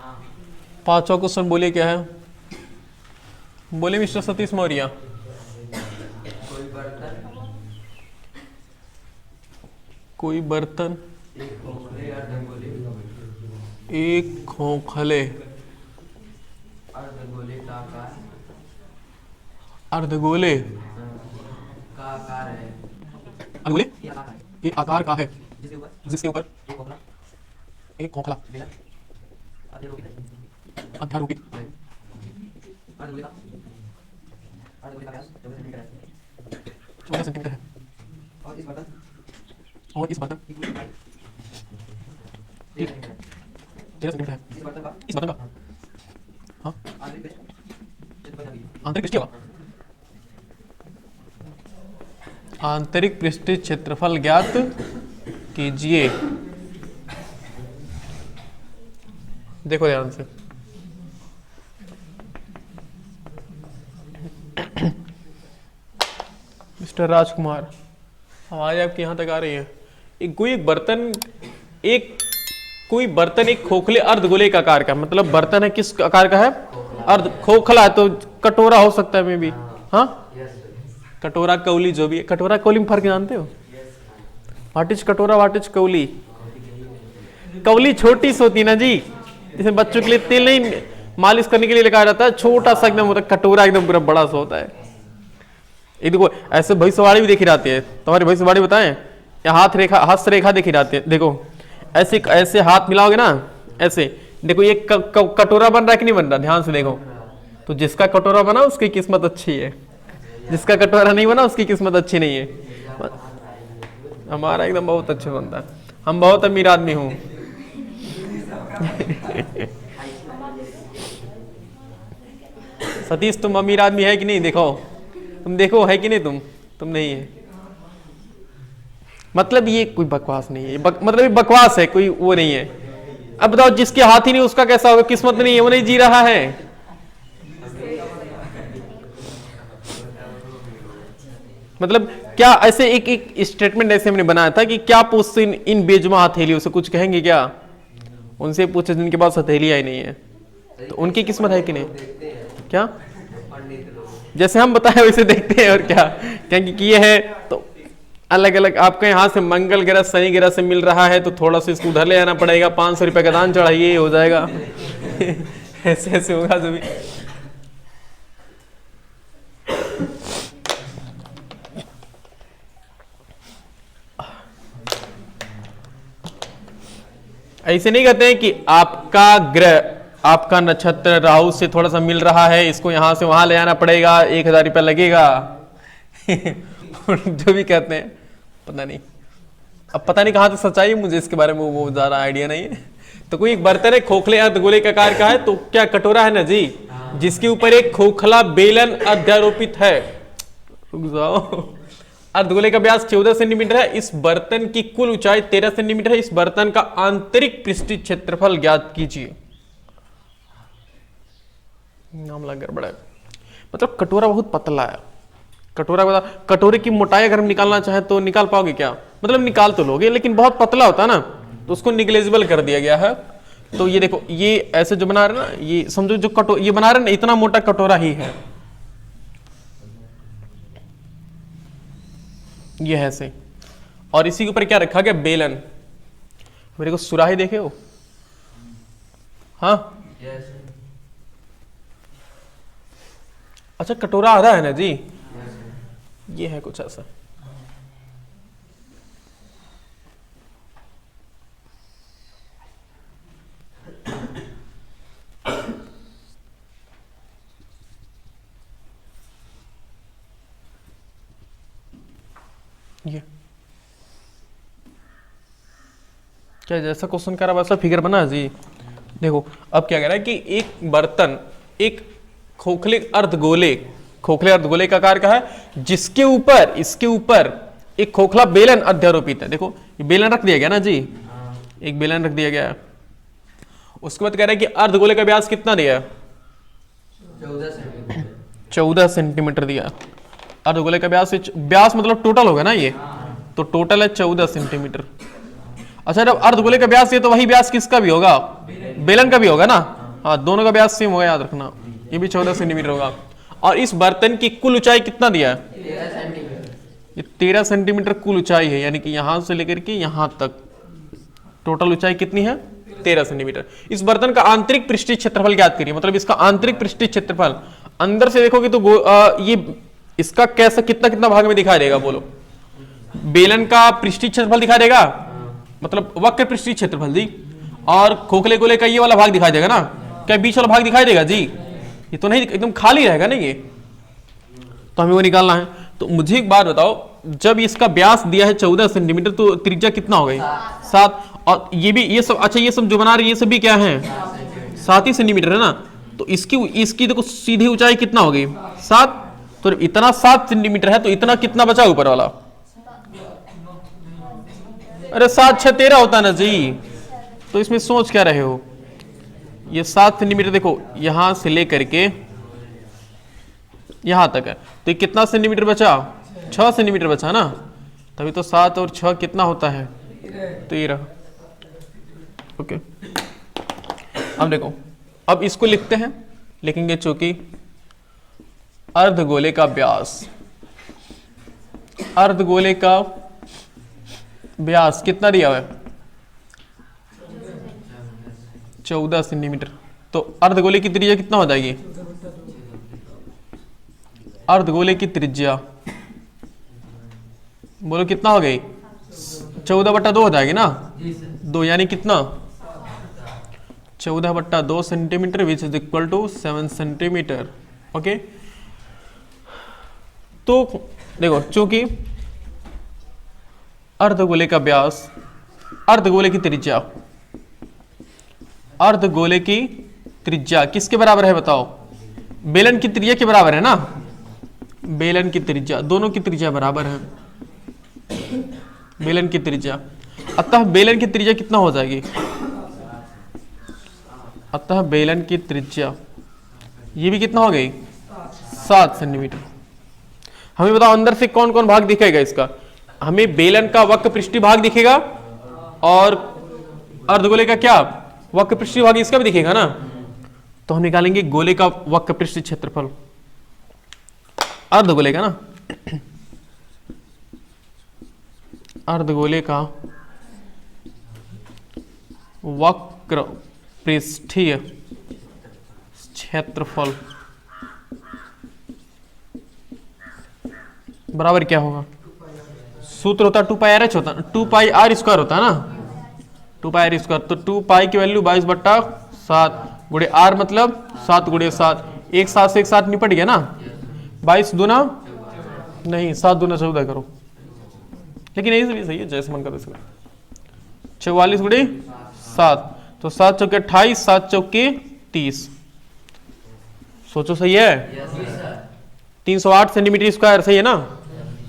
पांचवा क्वेश्चन बोलिए क्या है, बोले मिस्टर सतीश मौर्य। कोई बर्तन एक खोखले अर्धगोले अर्धगोले के आकार का है, जिसके ऊपर एक खोखला अध्यारोपित 14 सेंटीमीटर है, और इस बर्तन 13 सेंटीमीटर है। इस बर्तन का हाँ आंतरिक पृष्ठीय आंतरिक पृष्ठीय क्षेत्रफल ज्ञात कीजिए। देखो ध्यान से, मिस्टर राजकुमार आवाज आपकी यहां तक आ रही है। कोई बर्तन एक खोखले अर्धगोले का आकार का, मतलब बर्तन है किस आकार का है, अर्ध खोखला, तो कटोरा हो सकता है मे भी। हाँ कटोरा कौली जो भी है, कटोरा कौली में फर्क जानते हो? व्हाट इज कटोरा, व्हाट इज कौली? कौली छोटी सी होती ना जी, जैसे बच्चों के लिए तेल नहीं मालिश करने के लिए लगाया जाता है, छोटा सा एकदम होता है। कटोरा एकदम पूरा बड़ा सा होता है। ये देखो ऐसे भविष्यवाणी भी देखी जाती है, तुम्हारी भविष्यवाणी बताएं, या हाथ रेखा देखी जाती है। देखो ऐसे ऐसे हाथ मिलाओगे ना, ऐसे देखो ये कटोरा बन रहा है कि नहीं बन रहा, ध्यान से देखो। तो जिसका कटोरा बना उसकी किस्मत अच्छी है, जिसका कटोरा नहीं बना उसकी किस्मत अच्छी नहीं है। हमारा एकदम बहुत अच्छा बनता है, हम बहुत अमीर आदमी हूं। सतीश तुम अमीर आदमी है कि नहीं, देखो तुम देखो है कि नहीं, तुम नहीं है। मतलब ये कोई बकवास नहीं है, मतलब ये बकवास है, कोई वो नहीं है। अब बताओ जिसके हाथ ही नहीं उसका कैसा होगा, किस्मत नहीं है, वो नहीं जी रहा है। मतलब क्या ऐसे एक स्टेटमेंट ऐसे हमने बनाया था कि क्या पूछते इन बेजुमा हथेलियों से, कुछ कहेंगे क्या? उनसे पूछे जिनके पास हथेलियां ही नहीं है, तो उनकी किस्मत है कि नहीं? क्या जैसे हम बताए वैसे देखते हैं, और क्या क्योंकि ये है तो अलग अलग आपके यहाँ से मंगल ग्रह शनि ग्रह से मिल रहा है, तो थोड़ा सा इसको उधर ले आना पड़ेगा, 500 रुपए का दान चढ़ाइए, हो जाएगा। ऐसे ऐसे होगा जो भी। ऐसे नहीं कहते हैं कि आपका ग्रह, आपका नक्षत्र राहु से थोड़ा सा मिल रहा है, इसको यहां से वहां ले आना पड़ेगा, 1000 रुपया लगेगा। जो भी कहते हैं, पता नहीं, अब पता नहीं कहां तक सच्चाई है, मुझे इसके बारे में वो ज्यादा आइडिया नहीं है। तो कोई एक बर्तन है खोखले अर्धगोले का आकार का है, तो क्या कटोरा है ना जी, जिसके ऊपर एक खोखला बेलन अध्यारोपित है। रुक जाओ। अर्धगोले का व्यास 14 सेंटीमीटर है, इस बर्तन की कुल ऊंचाई 13 सेंटीमीटर है, इस बर्तन का आंतरिक पृष्ठीय क्षेत्रफल ज्ञात कीजिए। मामला गड़बड़ है, मतलब कटोरा बहुत पतला है। कटोरा बता, कटोरे की मोटाई अगर हम निकालना चाहें तो निकाल पाओगे क्या? मतलब निकाल तो लोगे, लेकिन बहुत पतला होता है ना, तो उसको निग्लेजिबल कर दिया गया है। तो ये देखो, ये ऐसे जो बना रहे ना, ये समझो जो ये बना रहे ना, इतना मोटा कटोरा ही है, ये है ऐसे। और इसी के ऊपर क्या रखा गया? बेलन। मेरे को सुराही देखे हो? हाँ अच्छा, कटोरा आधा है ना जी, ये है कुछ ऐसा। ये क्या जैसा क्वेश्चन करा वैसा फिगर बना जी। देखो अब क्या कह रहा है कि एक बर्तन एक खोखले अर्धगोले का आकार का है, जिसके ऊपर इसके ऊपर एक खोखला बेलन अध्यारोपित है। देखो ये बेलन रख दिया गया ना जी, एक बेलन रख दिया गया है। उसके बाद कह रहा है कि अर्धगोले का व्यास कितना दिया है? 14 सेंटीमीटर दिया। अर्धगोले का व्यास मतलब टोटल होगा ना, ये तो टोटल है 14 सेंटीमीटर। अच्छा जब अर्धगोले का व्यास है तो वही व्यास किसका भी होगा? बेलन का भी होगा ना, हाँ दोनों का व्यास सेम होगा, याद रखना। ये भी 14 सेंटीमीटर होगा। और इस बर्तन की कुल ऊंचाई कितना दिया है? 13 सेंटीमीटर। ये 13 सेंटीमीटर कुल ऊंचाई है, यानी कि यहां से लेकर के यहां तक टोटल ऊंचाई कितनी है? 13 सेंटीमीटर। इस बर्तन का आंतरिक पृष्ठीय क्षेत्रफल ज्ञात करिए, मतलब इसका आंतरिक पृष्ठीय क्षेत्रफल अंदर से देखोगे तो ये इसका कैसा कितना कितना भाग में दिखाई देगा? बोलो। बेलन का पृष्ठीय क्षेत्रफल दिखाई देगा, मतलब वक्र पृष्ठीय क्षेत्रफल जी। और खोखले गोले का ये वाला भाग दिखाई देगा ना, क्या बीच वाला भाग दिखाई देगा जी? ये तो नहीं, एकदम खाली रहेगा ना ये, तो हमें वो निकालना है। तो मुझे एक बात बताओ, जब इसका व्यास दिया है 14 सेंटीमीटर तो त्रिज्या कितना हो गई? 7। और ये भी, ये सब, अच्छा ये सब जो बना रहे ये सब भी क्या है? 7 ही सेंटीमीटर है ना। तो इसकी देखो सीधी ऊंचाई कितना हो गई? 7। तो इतना 7 सेंटीमीटर है, तो इतना कितना बचा ऊपर वाला? अरे 7 6 13 होता है ना जी। तो इसमें सोच क्या रहे हो? ये 7 सेंटीमीटर देखो यहां से लेकर के यहां तक है, तो ये कितना सेंटीमीटर बचा? 6 सेंटीमीटर बचा ना। तभी तो 7 और 6 कितना होता है? 13। ओके, अब देखो, अब इसको लिखते हैं, लिखेंगे चूंकि अर्धगोले का व्यास, अर्धगोले का व्यास कितना दिया हुआ है? 14 सेंटीमीटर। तो अर्धगोले की त्रिज्या कितना हो जाएगी? अर्धगोले की त्रिज्या बोलो कितना हो गई? 14/2 हो जाएगी ना, 2 यानी कितना? 14/2 centimetre which is equal to 7 centimetre. Okay, तो देखो चूंकि अर्धगोले का व्यास, अर्धगोले की त्रिज्या, अर्धगोले की त्रिज्या किसके बराबर है बताओ? बेलन की त्रिज्या के बराबर है ना। बेलन की त्रिज्या, दोनों की त्रिज्या बराबर है, बेलन की त्रिज्या। अतः बेलन की त्रिज्या कितना हो जाएगी? अतः बेलन की त्रिज्या ये भी कितना हो गई? 7 सेंटीमीटर। हमें बताओ अंदर से कौन कौन भाग दिखेगा इसका? हमें बेलन का वक्र पृष्ठीय भाग दिखेगा और अर्धगोले का क्या वक्र पृष्ठीय भाग इसका भी दिखेगा ना। तो हम निकालेंगे गोले का वक्र पृष्ठीय क्षेत्रफल, अर्धगोले का ना, अर्धगोले का वक्र पृष्ठीय क्षेत्रफल बराबर क्या होगा? सूत्र होता 2πr/h होता, 2πr² होता है ना, 2πr²। तो 2π की वैल्यू 22/7 गुणे r, मतलब 7 गुणे 7, एक 7 से एक 7 निपट गया ना। 22 दूना नहीं, 7 दूना 14 करो, लेकिन यही भी सही है, जैसे मन करो वैसे। 44 गुणे 7, तो 7 चौके 28, 7 चौके 30। सोचो सही है? 308 सेंटीमीटर स्क्वायर, सही है ना।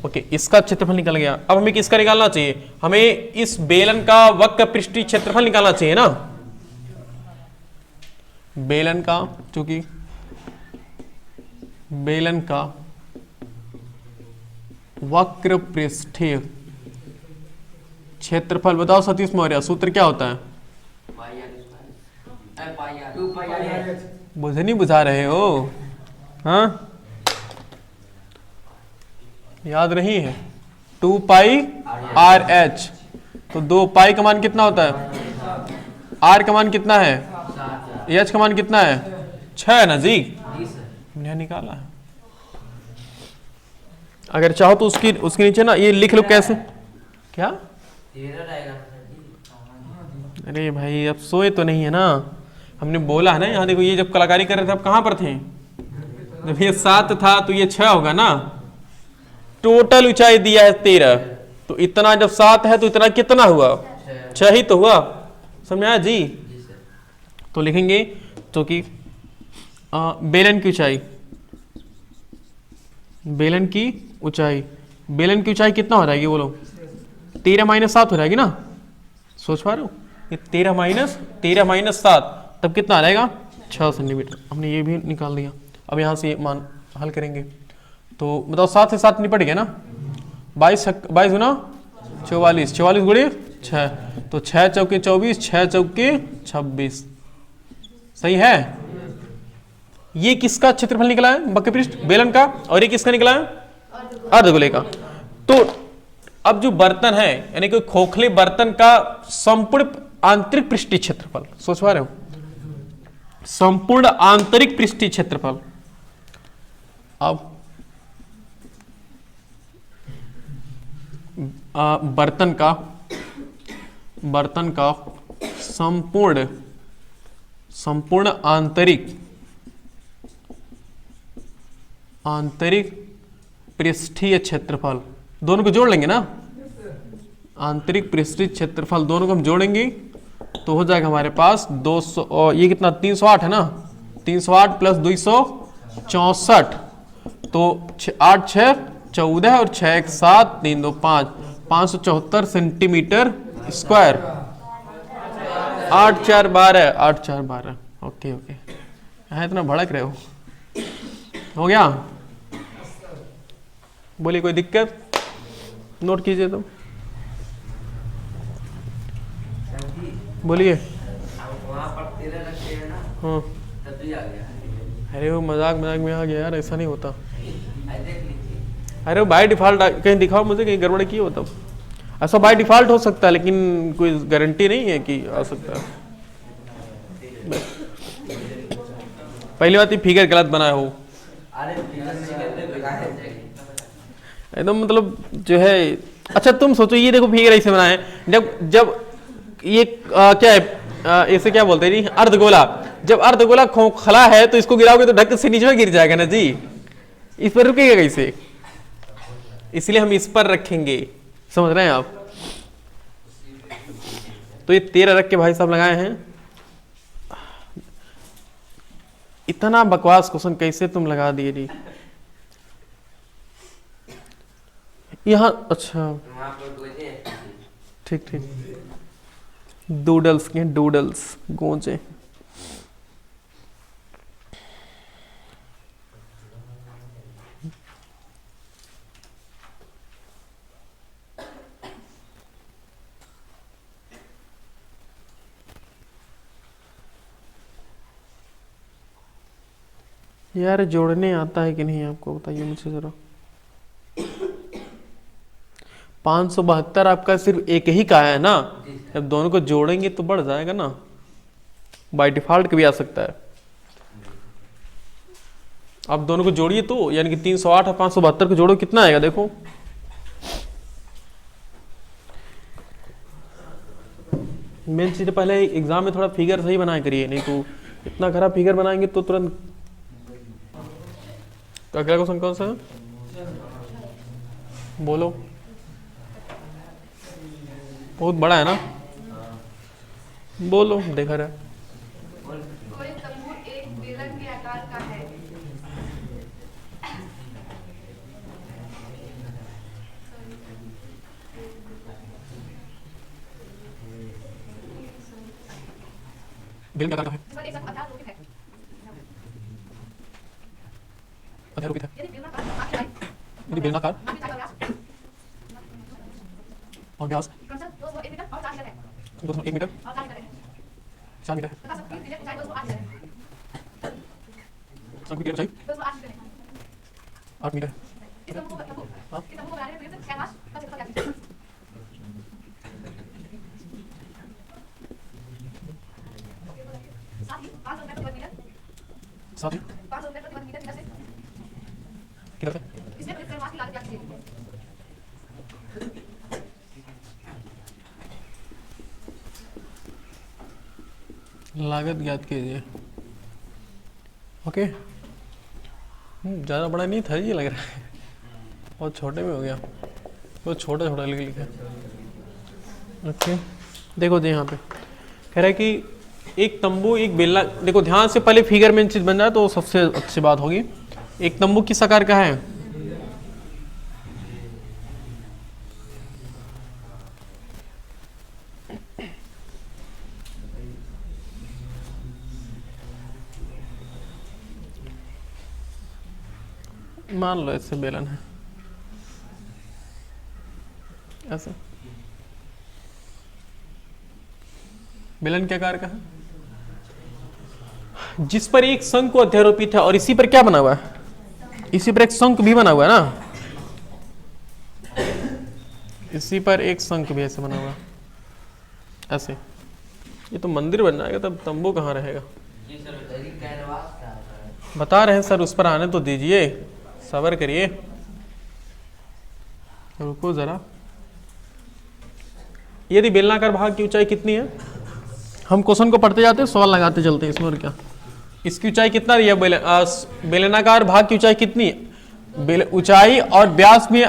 ओके, इसका क्षेत्रफल निकल गया। अब हमें किसका निकालना चाहिए? हमें इस बेलन का वक्र पृष्ठीय क्षेत्रफल निकालना चाहिए ना। बेलन का, चूंकि बेलन का वक्र पृष्ठीय क्षेत्रफल बताओ सतीश मौर्य, सूत्र क्या होता है? बुझे नहीं बुझा रहे हो? हाँ, याद नहीं है? 2πr/h। तो 2π का मान कितना होता है? r का मान कितना है? h का मान कितना है? 6 है ना जी। हमने निकाला है। अगर चाहो तो उसके नीचे ना ये लिख लो। कैसे? क्या? अरे भाई अब सोए तो नहीं है ना। हमने बोला है ना, यहाँ देखो, ये जब कलाकारी कर रहे थे आप कहाँ पर थे? जब ये 7 था तो ये 6 होगा ना। टोटल ऊंचाई दिया है 13, तो इतना जब 7 है तो इतना कितना हुआ? 6 ही तो हुआ। समझ आया जी? तो लिखेंगे तो कि बेलन की ऊंचाई, बेलन की ऊंचाई, बेलन की ऊंचाई कितना हो जाएगी बोलो? 13 - 7 हो जाएगी ना। सोच पा रहे हो? ये 13 - 7 तब कितना आ जाएगा? 6 सेंटीमीटर। हमने ये भी निकाल दिया। अब यहाँ से ये मान हल करेंगे तो बताओ 7 से 7 निपट गया ना। 22 गुना 44, 44 गुणे 6, तो 6 चौके 24, 6 चौके 26। सही है। ये किसका क्षेत्रफल निकला है? वक्र पृष्ठ बेलन का। और ये किसका निकला है? अर्धगोले का। तो अब जो बर्तन है यानी कि खोखले बर्तन का संपूर्ण आंतरिक पृष्ठीय क्षेत्रफल, सोच पा रहे हो? संपूर्ण आंतरिक पृष्ठीय क्षेत्रफल। अब बर्तन का संपूर्ण आंतरिक पृष्ठीय क्षेत्रफल, दोनों को जोड़ लेंगे ना। आंतरिक पृष्ठीय क्षेत्रफल दोनों को हम जोड़ेंगे तो हो जाएगा हमारे पास 200, और ये कितना 308 है ना, 308 प्लस 264, तो 8 6 14 और 6 1 7 3 2 5, 574 सेंटीमीटर स्क्वायर। 8 4 12, 8 4 12। ओके ओके, यहाँ इतना भड़क रहे हो गया? बोलिए कोई दिक्कत? नोट कीजिए तो बोलिए। हाँ, अरे वो मजाक में आ गया यार, ऐसा नहीं होता। अरे वो बाय डिफॉल्ट कहीं दिखाओ मुझे, कहीं गड़बड़ की हो तब। ऐसा बाय डिफॉल्ट हो सकता है लेकिन कोई गारंटी नहीं है कि आ सकता है। पहली बात, ये फिगर गलत बनाया हो एकदम, मतलब जो है। अच्छा तुम सोचो, ये देखो फिगर ऐसे बनाए, जब ये क्या है, इसे क्या बोलते हैं जी? अर्धगोला। जब अर्धगोला खोखला है तो इसको गिराओगे तो ढक से नीचे में गिर जाएगा ना जी, इस पर रुकेगा कैसे? इसलिए हम इस पर रखेंगे, समझ रहे हैं आप? तो ये 13 रख के भाई साहब लगाए हैं। इतना बकवास क्वेश्चन कैसे तुम लगा दिए जी यहाँ? अच्छा ठीक ठीक, डूडल्स के डूडल्स गोंजे। यार जोड़ने आता है कि नहीं आपको, बताइए मुझे जरा। 572 आपका सिर्फ एक ही का है ना, जब दोनों को जोड़ेंगे तो बढ़ जाएगा ना, बाय डिफॉल्ट भी आ सकता है। आप दोनों को जोड़िए तो, यानी कि 308 और 572 को जोड़ो, कितना आएगा देखो। मेन चीज पहले एग्जाम में थोड़ा फिगर सही बनाया करिए, नहीं तो इतना खराब फिगर बनाएंगे तो तुरंत। तो अगला क्वेश्चन कौन सा है? बोलो, बहुत बड़ा है ना, बोलो देखा रहा। कोई तंबू एक बेलन के आकार का है। बेलन का आकार है, जिस पर एक साथ 18 रोटियां हैं। 18 रुपये था। यदि बेलनाकार आकार है, यदि बेलनाकार आगे चार व्यास, और व्यास क्रमशः 201 मीटर और 4 मीटर है, 201 मीटर और 4 मीटर है, 4 मीटर है। तथा सबकी त्रिज्या ऊंचाई 208 मीटर है, संकुल की ऊंचाई 208 मीटर है। 8 मीटर है। इस तंबू को बनाने में प्रयुक्त कैनवास का क्षेत्रफल क्या है? साथ ही 500 मीटर प्रति वर्ग मीटर, साथ ही 500 मीटर प्रति वर्ग मीटर मीटर से किधर से? इसमें प्रयुक्त कैनवास की लागत क्या है? लागत ज्ञात कीजिए। ओके, ज़्यादा बड़ा नहीं था ये, लग रहा है बहुत छोटे में हो गया, बहुत छोटा छोटा लिखा। ओके देखो जी, यहाँ पे कह रहा है कि एक तंबू एक बेलना, देखो ध्यान से, पहले फिगर में चीज बन जाए तो सबसे अच्छी बात होगी। एक तंबू किस आकार का है? मान लो ऐसे बेलन है, ऐसे बेलन क्या आकार का है? जिस पर एक शंकु अध्यारोपित है और इसी पर क्या बना हुआ है, इसी पर एक शंकु भी बना हुआ है ना, इसी पर एक शंकु भी ऐसे बना हुआ है ऐसे। ये तो मंदिर बन जाएगा, तब तंबू कहाँ रहेगा। बता रहे हैं सर, उस पर आने तो दीजिए, सब्र करिए, रुको जरा। यदि बेलनाकार भाग की ऊंचाई कितनी है, हम क्वेश्चन को पढ़ते जाते हैं, सवाल लगाते चलते हैं इसमें, और क्या। इसकी ऊंचाई कितना दी है, बेलनाकार भाग की ऊंचाई कितनी है, ऊंचाई और व्यास में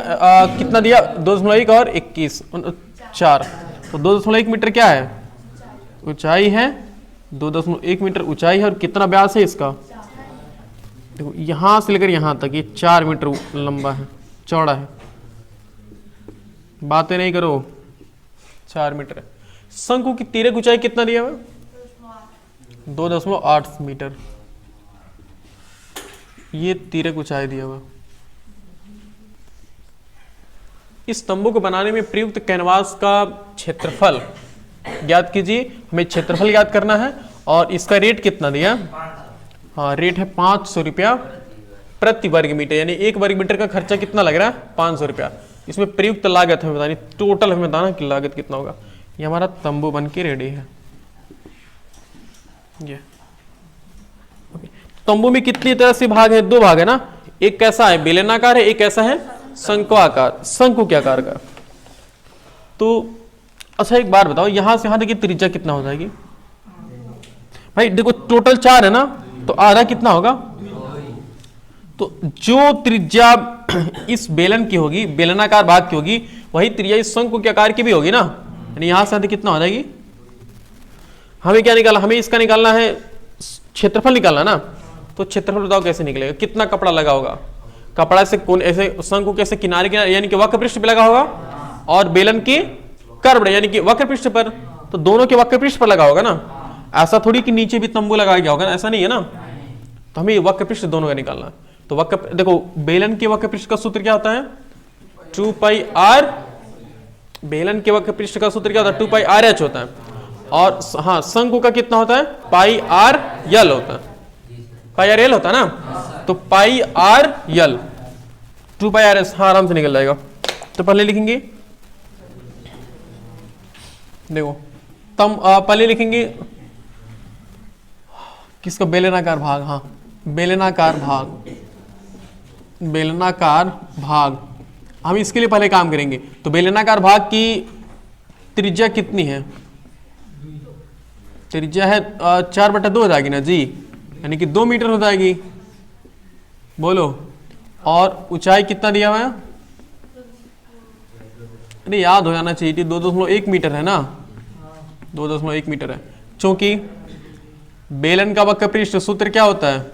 कितना दिया, 2.1 और 21 4, तो 2.1 मीटर क्या है ऊंचाई है, 2.1 मीटर ऊंचाई है, और कितना व्यास है इसका, देखो यहां से लेकर यहां तक ये 4 मीटर लंबा है, चौड़ा है, बातें नहीं करो, 4 मीटर है। शंकु की तिर्यक ऊंचाई कितना दिया हुआ, 2.8 मीटर, ये तिर्यक ऊंचाई दिया हुआ। इस तंबू को बनाने में प्रयुक्त कैनवास का क्षेत्रफल ज्ञात कीजिए, हमें क्षेत्रफल ज्ञात करना है, और इसका रेट कितना दिया, हाँ रेट है 500 रुपया प्रति वर्ग मीटर, यानी 1 वर्ग मीटर का खर्चा कितना लग रहा है, 500 रुपया। इसमें प्रयुक्त लागत हमें बतानी, टोटल हमें बताना कि लागत कितना होगा। ये हमारा तंबू बन के रेडी है। ये तंबू में कितनी तरह से भाग है, 2 भाग है ना, एक कैसा है बेलनाकार है, एक ऐसा है शंकु आकार, शंकु के आकार का। तो अच्छा एक बार बताओ, यहां से यहां तक की त्रिज्या कितना हो जाएगी भाई, देखो टोटल 4 है ना, तो आधा कितना होगा, तो जो त्रिज्या इस बेलन की होगी, बेलनाकार भाग की होगी, वही त्रिज्या इस शंकु के आकार की भी होगी ना, यानी यहां से कितना हो जाएगी। हमें क्या निकालना, हमें इसका निकालना है क्षेत्रफल निकालना ना, तो क्षेत्रफल बताओ कैसे निकलेगा, कितना कपड़ा लगा होगा, कपड़ा से कौन ऐसे शंकु कैसे किनारे किनारे यानी कि वक्र पृष्ठ पे लगा होगा, और बेलन की कर्व यानी कि वक्र पृष्ठ पर, तो दोनों के वक्र पृष्ठ पर लगा होगा ना, ऐसा थोड़ी कि नीचे भी तंबू लगाया गया होगा ना, ऐसा नहीं है ना, तो हमें वक्र पृष्ठ दोनों का निकालना है। तो वक्र देखो, बेलन के वक्र पृष्ठ का सूत्र क्या होता है, 2πr, बेलन के वक्र पृष्ठ का सूत्र क्या होता है, 2πrh होता है, और हाँ शंकु का कितना होता है, πrl होता है, πrl होता है ना, तो πrl 2πrs, हाँ आराम से निकल जाएगा। तो पहले लिखेंगे, देखो पहले लिखेंगे किसका, बेलनाकार भाग, हाँ बेलनाकार भाग, बेलनाकार भाग, हम इसके लिए पहले काम करेंगे। तो बेलनाकार भाग की त्रिज्या कितनी है, त्रिज्या है 4/2 हो जाएगी ना जी, यानी कि 2 मीटर हो जाएगी, बोलो। और ऊंचाई कितना दिया हुआ है, अरे याद हो जाना चाहिए, 2.1 मीटर है ना, 2.1 मीटर है, क्योंकि बेलन का वक्र पृष्ठ सूत्र क्या होता है,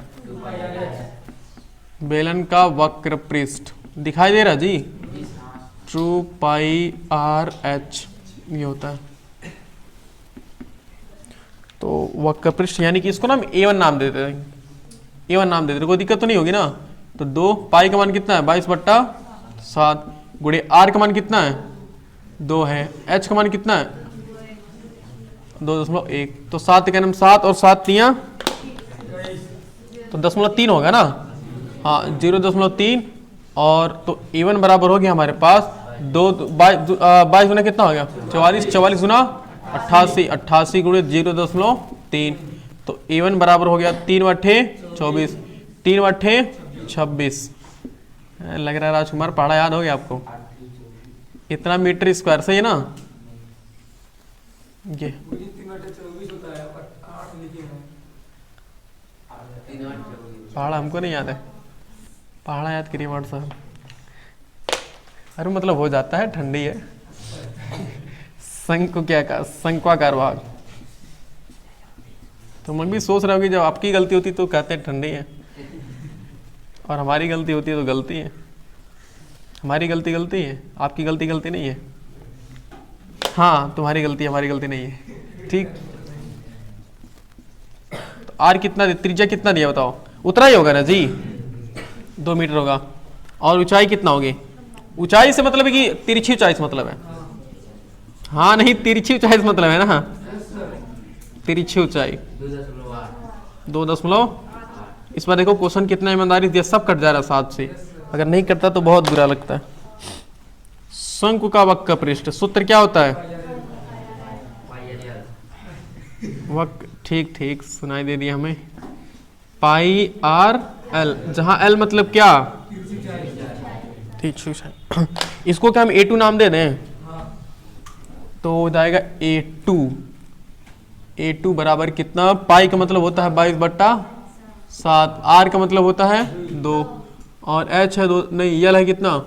बेलन का वक्र पृष्ठ दिखाई दे रहा जी, 2πrh ये होता है। तो वक्र पृष्ठ यानी कि इसको ना हम A1 नाम दे देते हैं, A1 नाम दे देते, कोई दिक्कत तो नहीं होगी ना। तो 2 पाई का मान कितना है, 22/7 गुणे r का मान कितना है, 2 है, h का मान कितना है, 2.1, तो 7 का नाम 7 और 7 3 तो 0.3 होगा ना, हाँ 0.3, और तो A1 बराबर हो गया हमारे पास 22 गुना कितना हो गया, 44 गुना 88 गुणे 0.3, तो A1 बराबर हो गया 3/8 24, 3/8 26। लग रहा है राजकुमार पढ़ा याद हो गया आपको, इतना मीटर स्क्वायर सही है ना। ये पहाड़ा हमको नहीं याद है, पहाड़ा याद करिए मार साहब, अरे मतलब हो जाता है, ठंडी है। शंकु क्या का, शंक्वाकार भाग, तो मन भी सोच रहे हो कि जब आपकी गलती होती तो कहते हैं ठंडी है, और हमारी गलती होती है तो गलती है, हमारी गलती गलती है, आपकी गलती गलती नहीं है, हाँ तुम्हारी गलती हमारी गलती नहीं है, ठीक। तो आर कितना, त्रिज्या कितना दिया बताओ, उतना ही होगा ना जी, 2 मीटर होगा, और ऊंचाई कितना होगी, ऊंचाई से मतलब है कि तिरछी ऊंचाई से मतलब है, हाँ नहीं तिरछी ऊंचाई से मतलब है ना, तिरछी ऊंचाई 2.8। इस बार देखो क्वेश्चन कितना ईमानदारी दिया, सब कट जा रहा है 7 से, अगर नहीं कटता तो बहुत बुरा लगता है। शंकु का वक्र पृष्ठ सूत्र क्या होता है? वक्र, ठीक ठीक सुनाई दे दिया हमें, पाई आर एल, जहां एल मतलब क्या? ठीक। इसको क्या हम A2 नाम दे दें तो हो जाएगा A2। A2 बराबर कितना? पाई का मतलब होता है 22/7, आर का मतलब होता है 2 और एच है 2, नहीं यल है कितना?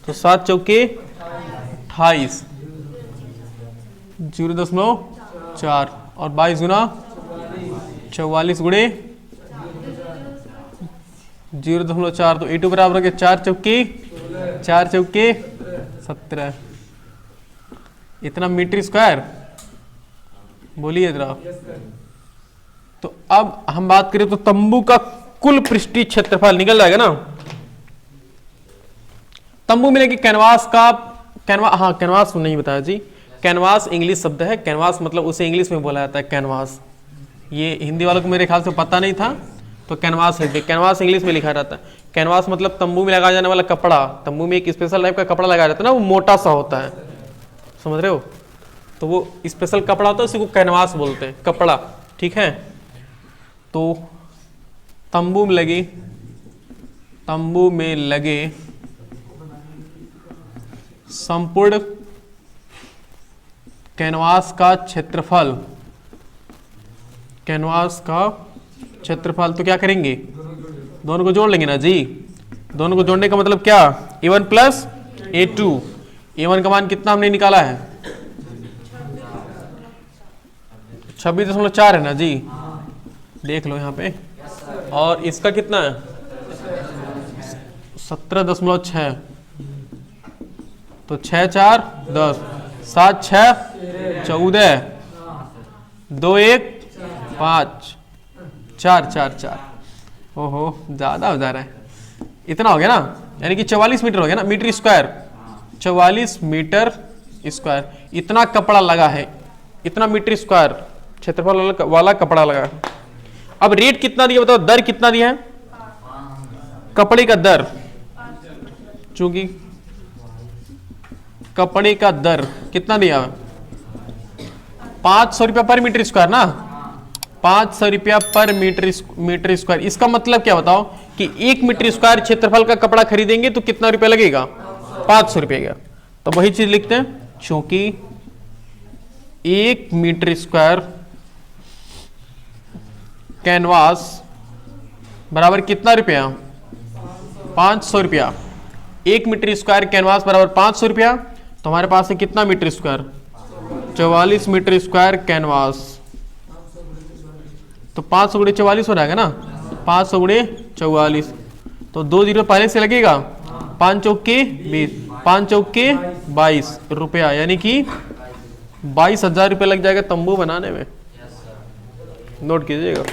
तो 7 चौके 28, 0.4 और 22 गुना 44 गुणे 0.4, तो A2 बराबर हो गया 4 चौके 17। इतना मीटर स्क्वायर, बोलिए जरा। तो अब हम बात करें तो तंबू का कुल पृष्ठीय क्षेत्रफल निकल जाएगा ना। तंबू मिलेगी कैनवास का, कैनवास नहीं बताया जी, कैनवास इंग्लिश शब्द है, कैनवास मतलब उसे इंग्लिश में बोला जाता है कैनवास। ये हिंदी वालों को मेरे ख्याल से पता नहीं था, तो कैनवास है, कैनवास इंग्लिश में लिखा रहता है। कैनवास मतलब तंबू में लगाया जाने वाला कपड़ा। तंबू में एक स्पेशल टाइप का कपड़ा लगाया जाता है ना, वो मोटा सा होता है, समझ रहे हो? तो वो स्पेशल कपड़ा होता है, उसी को कैनवास बोलते हैं, कपड़ा, ठीक है। तो तंबू में लगे संपूर्ण कैनवास का क्षेत्रफल, तो क्या करेंगे? दोनों को जोड़ लेंगे ना जी। दोनों को जोड़ने का मतलब क्या? A1 plus A2। A1 का मान कितना हमने निकाला है? 26.4 है ना जी, देख लो यहाँ पे। और इसका कितना है? 17.6। तो 6 4 10, 7 6 14, 2 1 5, 4 4 4। ओहो ज्यादा हो जा रहा है, इतना हो गया ना, यानी कि 44 मीटर हो गया ना, मीटर स्क्वायर, 44 मीटर स्क्वायर। इतना कपड़ा लगा है, इतना मीटर स्क्वायर क्षेत्रफल वाला कपड़ा लगा है। अब रेट कितना दिया बताओ, दर कितना दिया है कपड़े का दर? चूंकि कपड़े का दर कितना दिया है? 500 रुपया पर मीटर स्क्वायर ना, 500 रुपया पर मीटर स्क्वायर। इसका मतलब क्या बताओ कि 1 मीटर स्क्वायर क्षेत्रफल का कपड़ा खरीदेंगे तो कितना रुपया लगेगा? 500 रुपये का। तो वही चीज लिखते हैं, क्योंकि 1 मीटर स्क्वायर कैनवास बराबर कितना रुपया? 500 रुपया। 1 मीटर स्क्वायर कैनवास बराबर 500 रुपया। तो हमारे पास है कितना metre square? 44 metre square canvas. तो 500 गुणे 44 हो जाएगा ना, 500 गुणे 44। तो 2 जीरो पहले से लगेगा, 5 चौके 20, 5 चौके 22 रुपया, यानी कि 22,000 रुपये लग जाएगा तंबू बनाने में। नोट कीजिएगा।